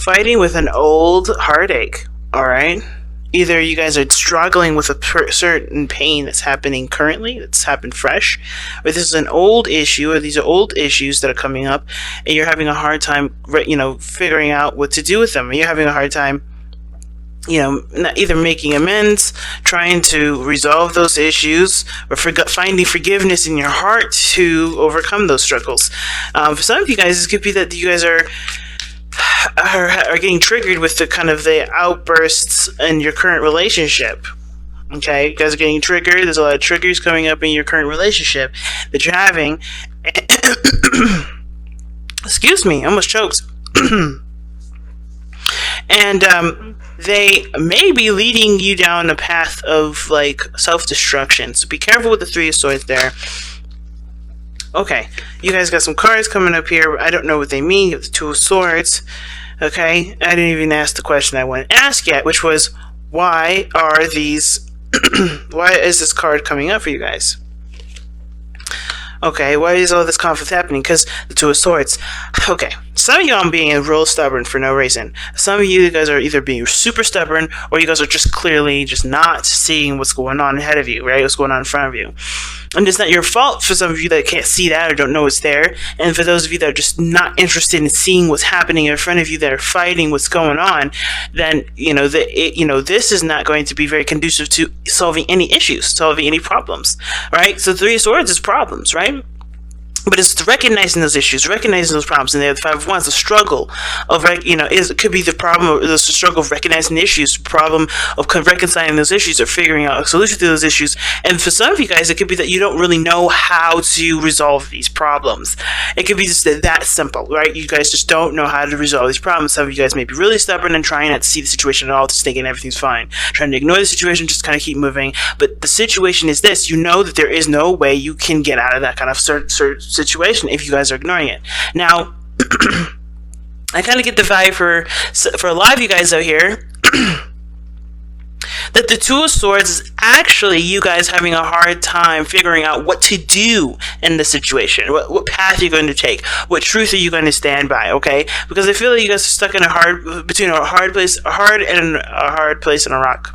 fighting with an old heartache, all right? Either you guys are struggling with a certain pain that's happening currently, that's happened fresh, or this is an old issue, or these are old issues that are coming up, and you're having a hard time, figuring out what to do with them. You're having a hard time, either making amends, trying to resolve those issues, or finding forgiveness in your heart to overcome those struggles. For some of you guys, it could be that you guys are getting triggered with the outbursts in your current relationship. Okay, you guys are getting triggered. There's a lot of triggers coming up in your current relationship that you're having. Excuse me, I almost choked. And they may be leading you down a path of self-destruction. So be careful with the Three of Swords there. Okay, you guys got some cards coming up here. I don't know what they mean. You have the Two of Swords. Okay, I didn't even ask the question I wanted to ask yet, which was, why are these... why is this card coming up for you guys? Okay, why is all this conflict happening? Because the Two of Swords. Okay, some of y'all are being real stubborn for no reason. Some of you guys are either being super stubborn, or you guys are just clearly just not seeing what's going on ahead of you, right? What's going on in front of you. And it's not your fault for some of you that can't see that or don't know it's there. And for those of you that are just not interested in seeing what's happening in front of you, that are fighting what's going on, then this is not going to be very conducive to solving any issues, solving any problems, right? So Three of Swords is problems, right? But it's recognizing those issues, recognizing those problems, and the Five of Wands, the struggle of, it could be the problem, or the struggle of recognizing the issues, problem of reconciling those issues, or figuring out a solution to those issues. And for some of you guys, it could be that you don't really know how to resolve these problems. It could be just that simple, right? You guys just don't know how to resolve these problems. Some of you guys may be really stubborn and trying not to see the situation at all, just thinking everything's fine, trying to ignore the situation, just kind of keep moving. But the situation is this: you know that there is no way you can get out of that kind of situation if you guys are ignoring it. Now, I kind of get the vibe for a lot of you guys out here that the Two of Swords is actually you guys having a hard time figuring out what to do in the situation, what path you're going to take, what truth are you going to stand by, okay? Because I feel like you guys are stuck in between a hard place and a rock.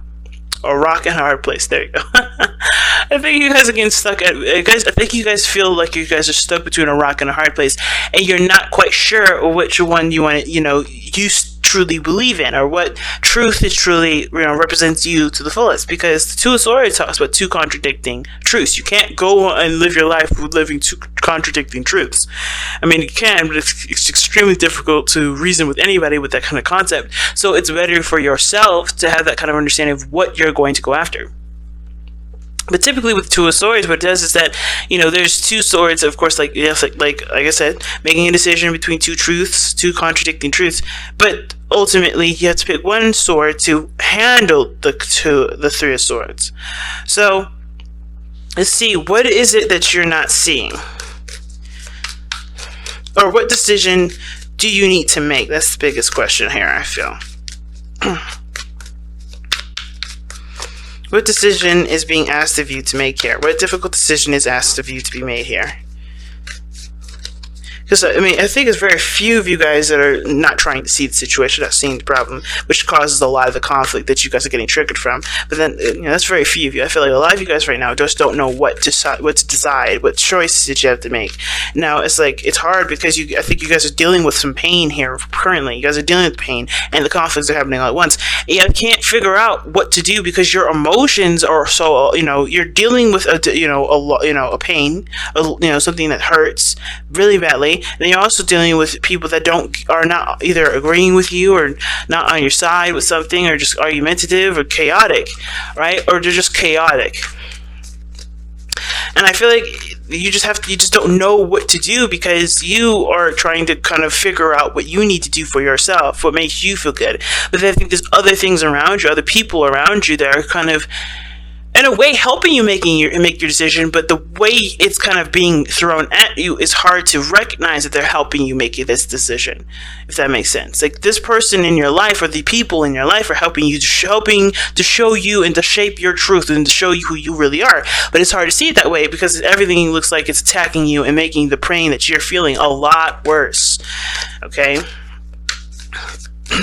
A rock and a hard place. There you go. I think you guys are getting stuck I think you guys feel like you guys are stuck between a rock and a hard place, and you're not quite sure which one you want to, you truly believe in, or what truth is truly, represents you to the fullest. Because the Two of Swords talks about two contradicting truths. You can't go and live your life with living two contradicting truths. I mean, you can, but it's extremely difficult to reason with anybody with that kind of concept. So it's better for yourself to have that kind of understanding of what you're going to go after. But typically with Two of Swords, what it does is that, there's two swords, of course, like I said, making a decision between two truths, two contradicting truths. But ultimately, you have to pick one sword to handle the Three of Swords. So, let's see, what is it that you're not seeing? Or what decision do you need to make? That's the biggest question here, I feel. What decision is being asked of you to make here? What difficult decision is asked of you to be made here? Because, I think there's very few of you guys that are not trying to see the situation, not seeing the problem, which causes a lot of the conflict that you guys are getting triggered from. But then, that's very few of you. I feel like a lot of you guys right now just don't know what to decide, what choices that you have to make. Now, it's hard because I think you guys are dealing with some pain here currently. You guys are dealing with pain, and the conflicts are happening all at once. And you can't figure out what to do because your emotions are so, you're dealing with a pain, something that hurts really badly. And you're also dealing with people that are not either agreeing with you, or not on your side with something, or just argumentative or chaotic, right? Or they're just chaotic. And I feel like you just don't know what to do because you are trying to kind of figure out what you need to do for yourself, what makes you feel good. But I think there's other things around you, other people around you that are kind of, in a way, helping you make your decision, but the way it's kind of being thrown at you is hard to recognize that they're helping you make this decision, if that makes sense. Like, this person in your life, or the people in your life, are helping to show you and to shape your truth and to show you who you really are. But it's hard to see it that way because everything looks like it's attacking you and making the pain that you're feeling a lot worse. Okay?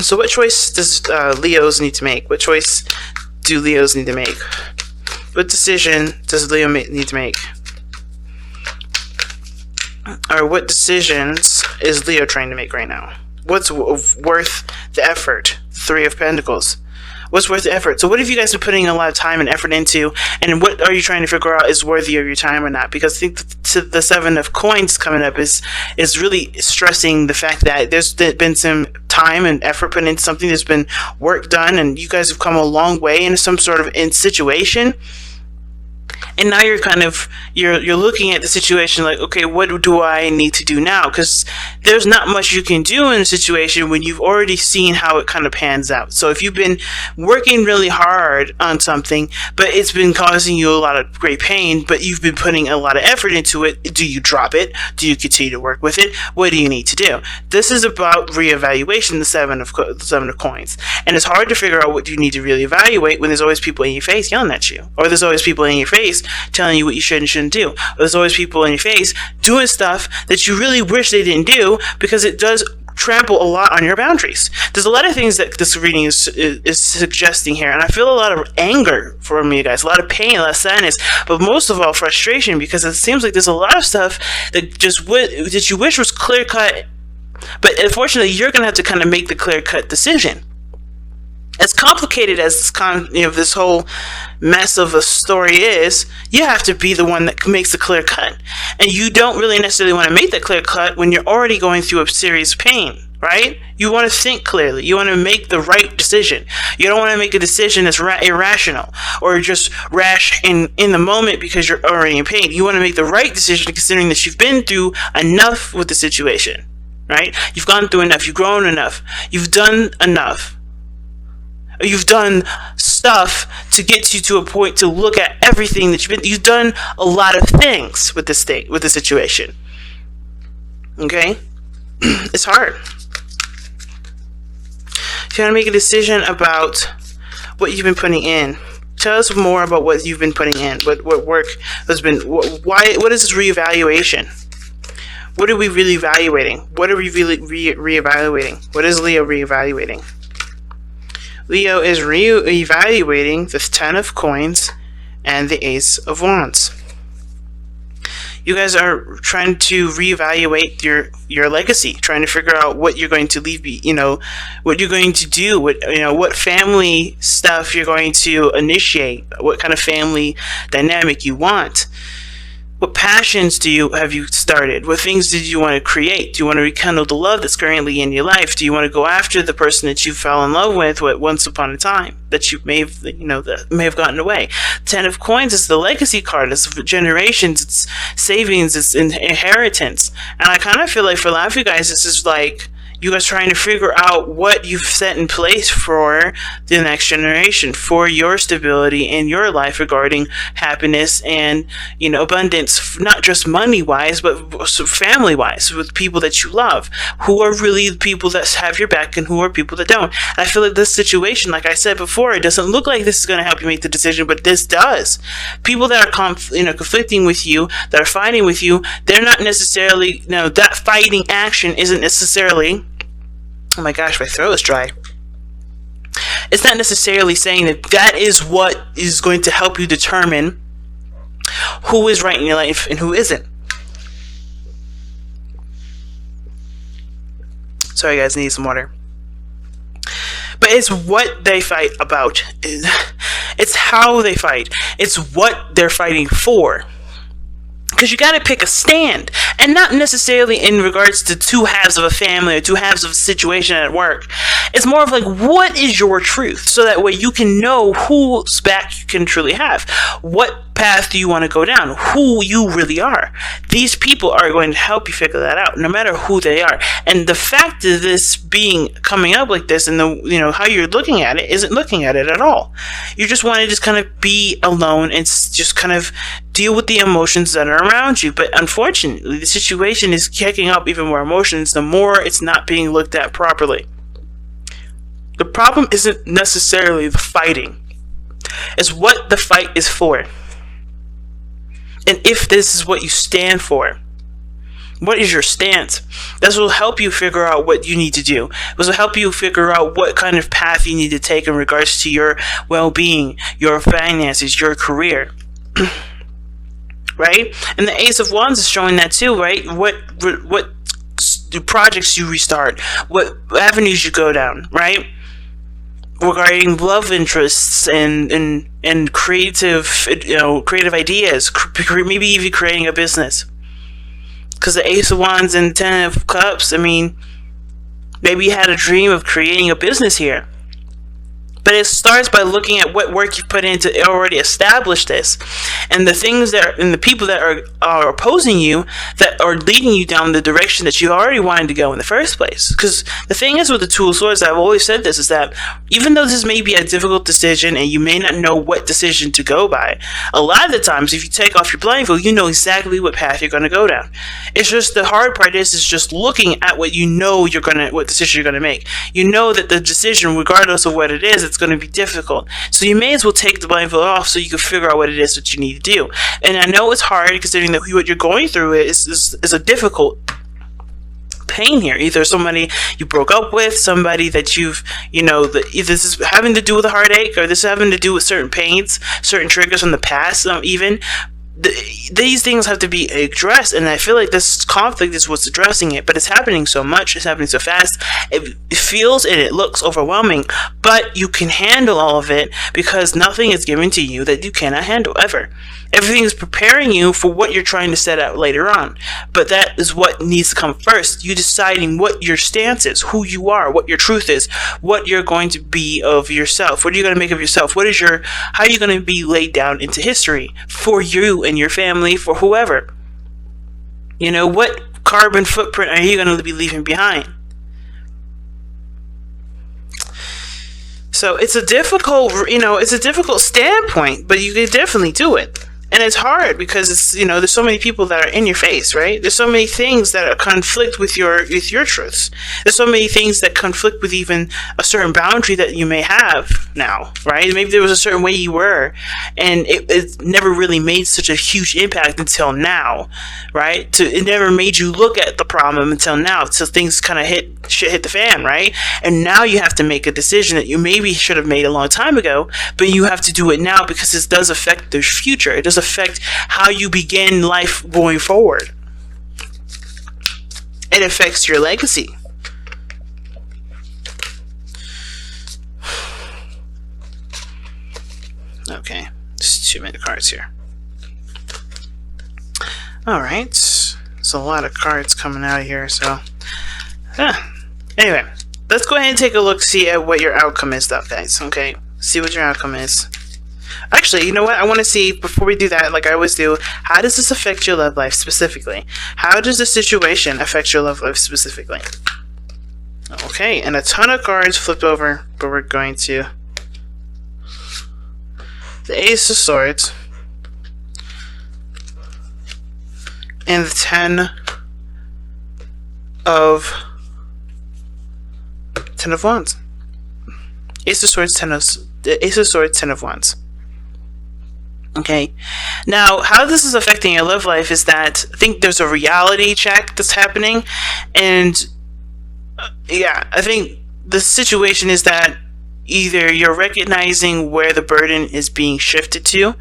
So what choice does Leos need to make? What choice do Leos need to make? What decision does Leo need to make? Or what decisions is Leo trying to make right now? What's worth the effort? Three of Pentacles. What's worth the effort? So what have you guys been putting a lot of time and effort into, and what are you trying to figure out is worthy of your time or not? Because I think the Seven of Coins coming up is really stressing the fact that there's been some time and effort put into something, there's been work done, and you guys have come a long way in some sort of situation. And now you're kind of you're looking at the situation like, okay, what do I need to do now? Because there's not much you can do in a situation when you've already seen how it kind of pans out. So if you've been working really hard on something, but it's been causing you a lot of great pain, but you've been putting a lot of effort into it, do you drop it? Do you continue to work with it? What do you need to do? This is about reevaluation, the Seven of Coins. And it's hard to figure out what you need to really evaluate when there's always people in your face yelling at you, or there's always people in your face telling you what you should and shouldn't do. There's always people in your face doing stuff that you really wish they didn't do, because it does trample a lot on your boundaries. There's a lot of things that this reading is suggesting here, and I feel a lot of anger from you guys, a lot of pain, a lot of sadness, but most of all frustration, because it seems like there's a lot of stuff that that you wish was clear cut, but unfortunately you're gonna have to kind of make the clear cut decision. As complicated as this whole mess of a story is, you have to be the one that makes the clear cut. And you don't really necessarily want to make the clear cut when you're already going through a serious pain, right? You want to think clearly. You want to make the right decision. You don't want to make a decision that's irrational or just rash in the moment because you're already in pain. You want to make the right decision considering that you've been through enough with the situation, right? You've gone through enough. You've grown enough. You've done enough. You've done stuff to get you to a point to look at everything that you've done a lot of things with this thing, with the situation. Okay? It's hard. If you want to make a decision about what you've been putting in, tell us more about what you've been putting in. What work has been, what is this reevaluation? What are we really evaluating? What are we really reevaluating? What is Leo reevaluating? Leo is re-evaluating the Ten of Coins and the Ace of Wands. You guys are trying to reevaluate your legacy, trying to figure out what you're going to leave, what you're going to do, what family stuff you're going to initiate, what kind of family dynamic you want. What passions have you started? What things did you want to create? Do you want to rekindle the love that's currently in your life? Do you want to go after the person that you fell in love with once upon a time that you may have, that may have gotten away? Ten of Coins is the legacy card. It's generations. It's savings. It's inheritance. And I kind of feel like for a lot of you guys, this is like you guys trying to figure out what you've set in place for the next generation, for your stability in your life regarding happiness and, abundance, not just money-wise, but family-wise, with people that you love, who are really the people that have your back and who are people that don't. And I feel like this situation, like I said before, it doesn't look like this is going to help you make the decision, but this does. People that are conflicting with you, that are fighting with you, they're not necessarily, that fighting action isn't necessarily, oh my gosh, my throat is dry. It's not necessarily saying that is what is going to help you determine who is right in your life and who isn't. Sorry guys, I need some water. But it's what they fight about. It's how they fight. It's what they're fighting for. Because you got to pick a stand, and not necessarily in regards to two halves of a family or two halves of a situation at work. It's more of like, what is your truth? So that way you can know whose back you can truly have. What path do you want to go down? Who you really are. These people are going to help you figure that out, no matter who they are. And the fact of this coming up like this, and how you're looking at it, isn't looking at it at all. You just want to just kind of be alone and just kind of deal with the emotions that are around you. But unfortunately, the situation is kicking up even more emotions the more it's not being looked at properly. The problem isn't necessarily the fighting. It's what the fight is for. And if this is what you stand for. What is your stance? This will help you figure out what you need to do. This will help you figure out what kind of path you need to take in regards to your well-being, your finances, your career. Right? And the Ace of Wands is showing that too, right? What projects you restart, what avenues you go down, right? Regarding love interests and creative, creative ideas, maybe even creating a business. Because the Ace of Wands and Ten of Cups, I mean, maybe you had a dream of creating a business here. But it starts by looking at what work you've put in to already establish this, and the things and the people that are opposing you, that are leading you down the direction that you already wanted to go in the first place. Because the thing is with the Two of Swords, I've always said this, is that even though this may be a difficult decision and you may not know what decision to go by, a lot of the times if you take off your blindfold, you know exactly what path you're going to go down. It's just the hard part is just looking at what you know what decision you're going to make. You know that the decision, regardless of what it is, it's going to be difficult. So you may as well take the blindfold off so you can figure out what it is that you need to do. And I know it's hard considering that what you're going through is a difficult pain here. Either somebody you broke up with, somebody that either this is having to do with a heartache, or this is having to do with certain pains, certain triggers from the past, even. These things have to be addressed, and I feel like this conflict is what's addressing it, but it's happening so much, it's happening so fast, it feels and it looks overwhelming, but you can handle all of it because nothing is given to you that you cannot handle, ever. Everything is preparing you for what you're trying to set out later on, but that is what needs to come first. You deciding what your stance is, who you are, what your truth is, what you're going to be of yourself, what are you going to make of yourself, how are you going to be laid down into history for you and your family, for whoever. What carbon footprint are you going to be leaving behind? So it's a difficult standpoint, but you can definitely do it. And it's hard because there's so many people that are in your face, right? There's so many things that conflict with your truths. There's so many things that conflict with even a certain boundary that you may have now, right? Maybe there was a certain way you were, and it never really made such a huge impact until now, right? It never made you look at the problem until now, until things kind of hit the fan, right? And now you have to make a decision that you maybe should have made a long time ago, but you have to do it now because this does affect the future. It does affect how you begin life going forward. It affects your legacy. Okay, just too many cards here. Alright, there's a lot of cards coming out of here, so anyway, let's go ahead and take a look, see at what your outcome is, though, guys. Okay, see what your outcome is. Actually, you know what? I want to see, before we do that, like I always do, how does this affect your love life specifically? How does this situation affect your love life specifically? Okay, and a ton of cards flipped over, but we're going to... The Ace of Swords. And the Ten of Wands. Ace of Swords, Ten of Wands. Okay, now how this is affecting your love life is that I think there's a reality check that's happening, and I think the situation is that either you're recognizing where the burden is being shifted to,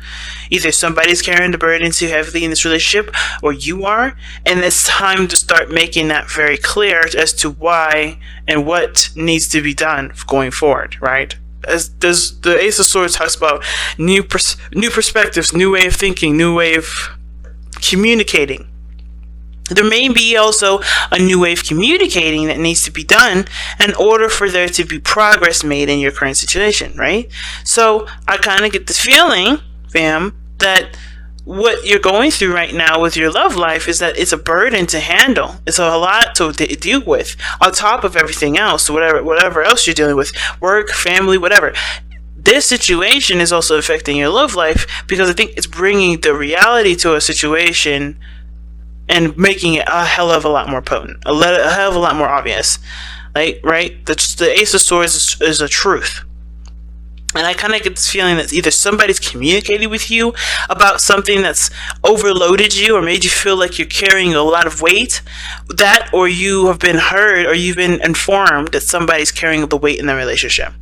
either somebody's carrying the burden too heavily in this relationship, or you are, and it's time to start making that very clear as to why and what needs to be done going forward, right? As does the Ace of Swords talks about new perspectives, new way of thinking, new way of communicating. There may be also a new way of communicating that needs to be done in order for there to be progress made in your current situation, right? So I kind of get this feeling, fam, that what you're going through right now with your love life is that it's a burden to handle. It's a lot to deal with on top of everything else, whatever else you're dealing with, work, family, whatever. This situation is also affecting your love life because I think it's bringing the reality to a situation and making it a hell of a lot more potent, a hell of a lot more obvious. Like, right? The Ace of Swords is a truth. And I kind of get this feeling that either somebody's communicated with you about something that's overloaded you or made you feel like you're carrying a lot of weight, that, or you have been heard or you've been informed that somebody's carrying the weight in the relationship.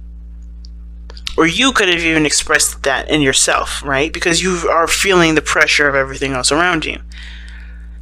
Or you could have even expressed that in yourself, right? Because you are feeling the pressure of everything else around you.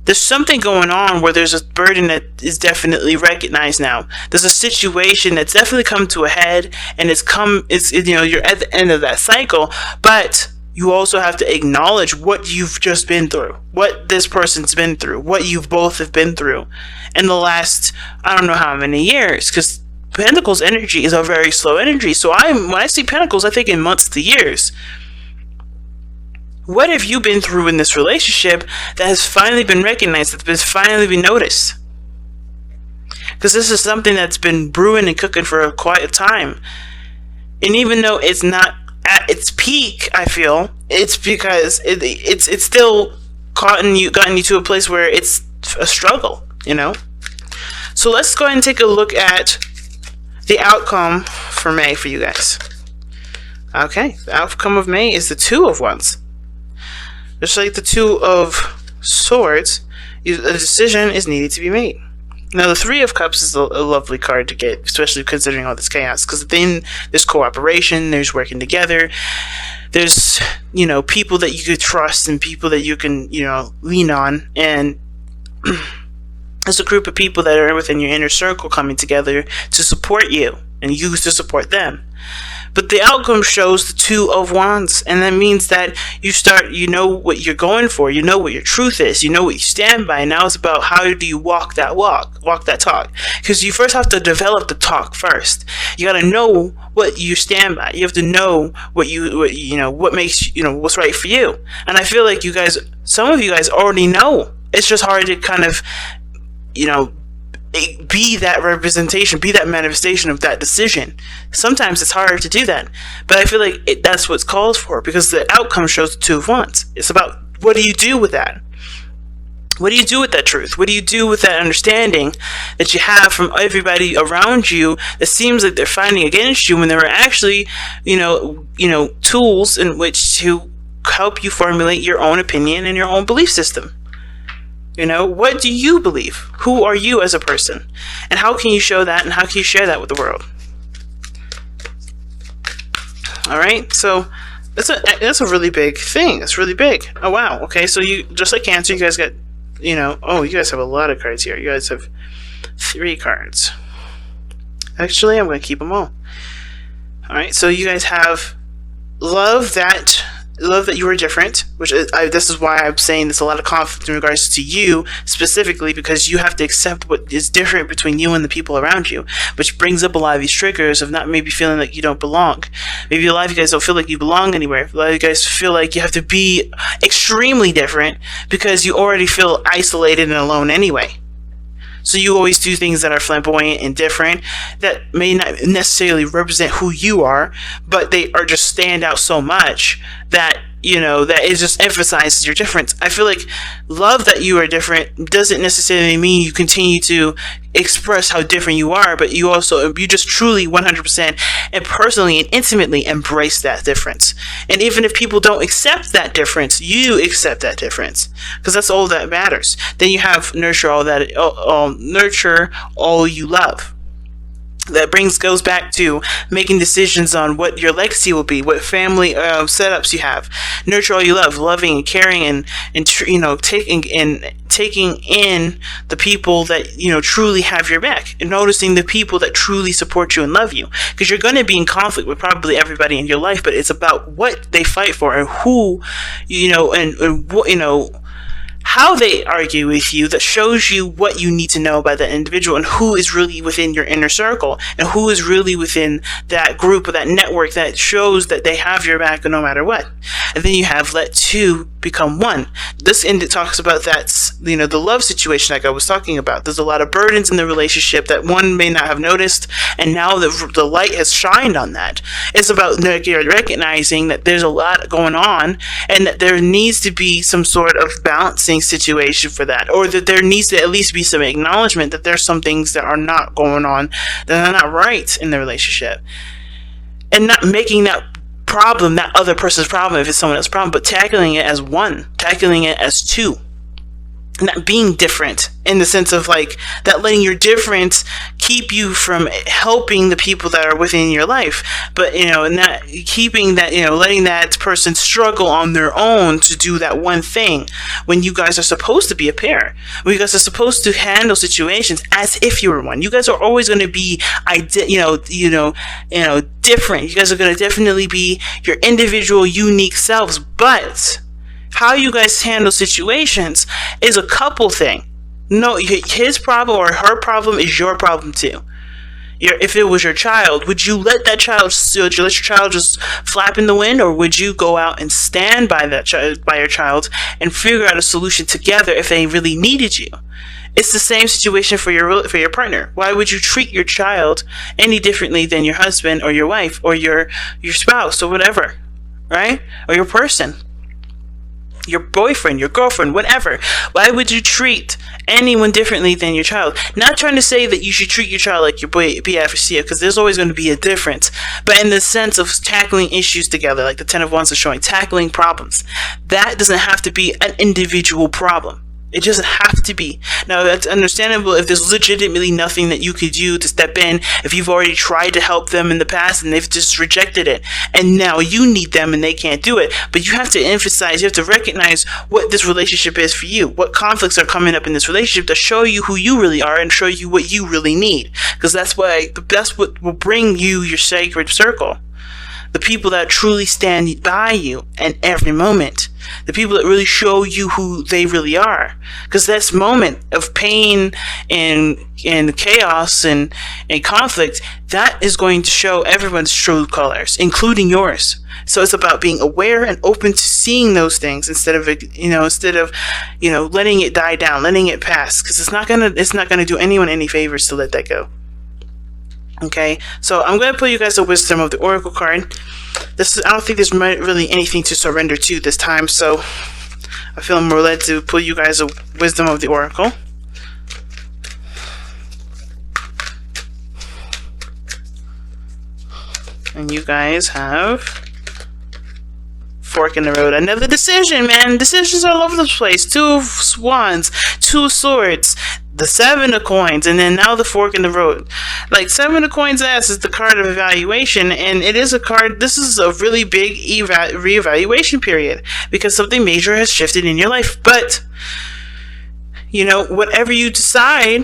There's something going on where there's a burden that is definitely recognized now. There's a situation that's definitely come to a head, and you're at the end of that cycle, but you also have to acknowledge what you've just been through, what this person's been through, what you both have been through in the last, I don't know how many years, because Pentacles energy is a very slow energy. So when I see Pentacles, I think in months to years. What have you been through in this relationship that has finally been recognized, that has finally been noticed? Because this is something that's been brewing and cooking for quite a time. And even though it's not at its peak, I feel, it's because it's still gotten you to a place where it's a struggle, So let's go ahead and take a look at the outcome for May for you guys. Okay, the outcome of May is the Two of Wands. Just like the Two of Swords, a decision is needed to be made. Now, the Three of Cups is a lovely card to get, especially considering all this chaos, because then there's cooperation, there's working together, there's, people that you could trust and people that you can, lean on, and there's a group of people that are within your inner circle coming together to support you, and you to support them. But the outcome shows the Two of Wands, and that means that you know what you're going for, you know what your truth is, you know what you stand by. Now it's about how do you walk that talk. Because you first have to develop the talk first. You got to know what you stand by. You have to know what makes, what's right for you. And I feel like some of you guys already know. It's just hard to kind of, be that representation, be that manifestation of that decision. Sometimes it's harder to do that, but I feel like that's what's called for, because the outcome shows the Two of Wands. It's about, what do you do with that? What do you do with that truth? What do you do with that understanding that you have from everybody around you that seems like they're fighting against you when there are actually, tools in which to help you formulate your own opinion and your own belief system? What do you believe? Who are you as a person? And how can you show that, and how can you share that with the world? All right, so that's a really big thing. That's really big. Oh, wow. Okay, so you, just like Cancer, you guys got, you guys have a lot of cards here. You guys have 3 cards. Actually, I'm going to keep them all. All right, so you guys have love that you are different, which this is why I'm saying there's a lot of conflict in regards to you specifically, because you have to accept what is different between you and the people around you, which brings up a lot of these triggers of not maybe feeling like you don't belong. Maybe a lot of you guys don't feel like you belong anywhere. A lot of you guys feel like you have to be extremely different because you already feel isolated and alone anyway. So you always do things that are flamboyant and different, that may not necessarily represent who you are, but they are just stand out so much that, that it just emphasizes your difference. I feel like love that you are different doesn't necessarily mean you continue to express how different you are, but you just truly 100% and personally and intimately embrace that difference. And even if people don't accept that difference, you accept that difference, because that's all that matters. Then you have nurture all you love. That goes back to making decisions on what your legacy will be, what family setups you have. Nurture all you love, loving and caring and taking in the people that truly have your back, and noticing the people that truly support you and love you, because you're going to be in conflict with probably everybody in your life, but it's about what they fight for and who how they argue with you, that shows you what you need to know about that individual and who is really within your inner circle and who is really within that group or that network that shows that they have your back no matter what. And then you have let two become one. This end talks about that, the love situation like I was talking about. There's a lot of burdens in the relationship that one may not have noticed, and now the light has shined on that. It's about recognizing that there's a lot going on and that there needs to be some sort of balancing situation for that, or that there needs to at least be some acknowledgement that there's some things that are not going on, that are not right in the relationship, and not making that problem, that other person's problem if it's someone else's problem, but tackling it as one, tackling it as two. Not being different in the sense of like that, letting your difference keep you from helping the people that are within your life, but not keeping that, letting that person struggle on their own to do that one thing, when you guys are supposed to be a pair, when you guys are supposed to handle situations as if you were one. You guys are always going to be different. You guys are going to definitely be your individual unique selves, but how you guys handle situations is a couple thing. No, his problem or her problem is your problem too. If it was your child, would you let that child? Would you let your child just flap in the wind, or would you go out and stand by by your child, and figure out a solution together if they really needed you? It's the same situation for your partner. Why would you treat your child any differently than your husband or your wife or your spouse or whatever, right? Or your person, your boyfriend, your girlfriend, whatever. Why would you treat anyone differently than your child? Not trying to say that you should treat your child like your BFC, because there's always going to be a difference, but in the sense of tackling issues together, like the 10 of Wands is showing, tackling problems. That doesn't have to be an individual problem. It doesn't have to be. Now, that's understandable if there's legitimately nothing that you could do to step in, if you've already tried to help them in the past and they've just rejected it, and now you need them and they can't do it. But you have to emphasize, you have to recognize what this relationship is for you, what conflicts are coming up in this relationship to show you who you really are and show you what you really need. Because that's what will bring you your sacred circle. The people that truly stand by you in every moment. The people that really show you who they really are. Because this moment of pain and chaos and conflict, that is going to show everyone's true colors, including yours. So it's about being aware and open to seeing those things instead of letting it die down, letting it pass. Because it's not gonna do anyone any favors to let that go. Okay, so I'm going to pull you guys the Wisdom of the Oracle card. I don't think there's really anything to surrender to this time, so I feel more led to pull you guys the Wisdom of the Oracle. And you guys have fork in the road. Another decision, man. Decisions all over the place. 2 of Wands, 2 of Swords, the 7 of Coins, and then now the fork in the road. Like, 7 of Coins ass is the card of evaluation, and it is a card. This is a really big reevaluation period because something major has shifted in your life. But whatever you decide,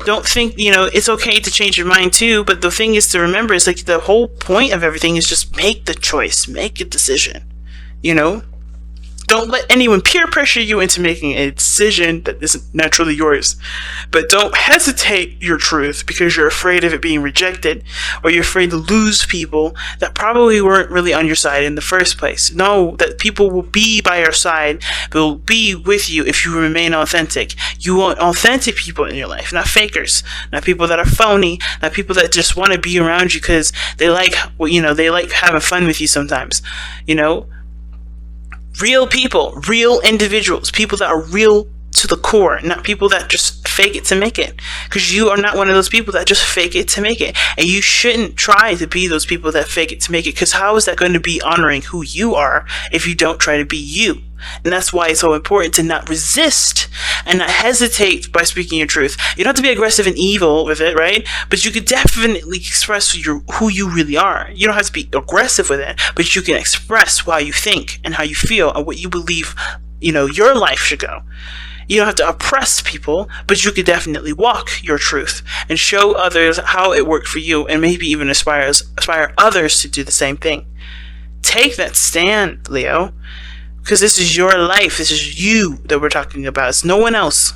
don't think it's okay to change your mind too. But the thing is to remember is, like, the whole point of everything is just make the choice, make a decision. Don't let anyone peer pressure you into making a decision that isn't naturally yours. But don't hesitate your truth because you're afraid of it being rejected, or you're afraid to lose people that probably weren't really on your side in the first place. Know that people will be by your side, will be with you if you remain authentic. You want authentic people in your life, not fakers, not people that are phony, not people that just want to be around you because they like having fun with you sometimes. Real people, real individuals, people that are real to the core, not people that just fake it to make it. Because you are not one of those people that just fake it to make it. And you shouldn't try to be those people that fake it to make it, because how is that going to be honoring who you are if you don't try to be you? And that's why it's so important to not resist and not hesitate by speaking your truth. You don't have to be aggressive and evil with it, right? But you could definitely express who you really are. You don't have to be aggressive with it, but you can express how you think and how you feel and what you believe, your life should go. You don't have to oppress people, but you could definitely walk your truth and show others how it worked for you, and maybe even inspire others to do the same thing. Take that stand, Leo. Because this is your life. This is you that we're talking about. It's no one else.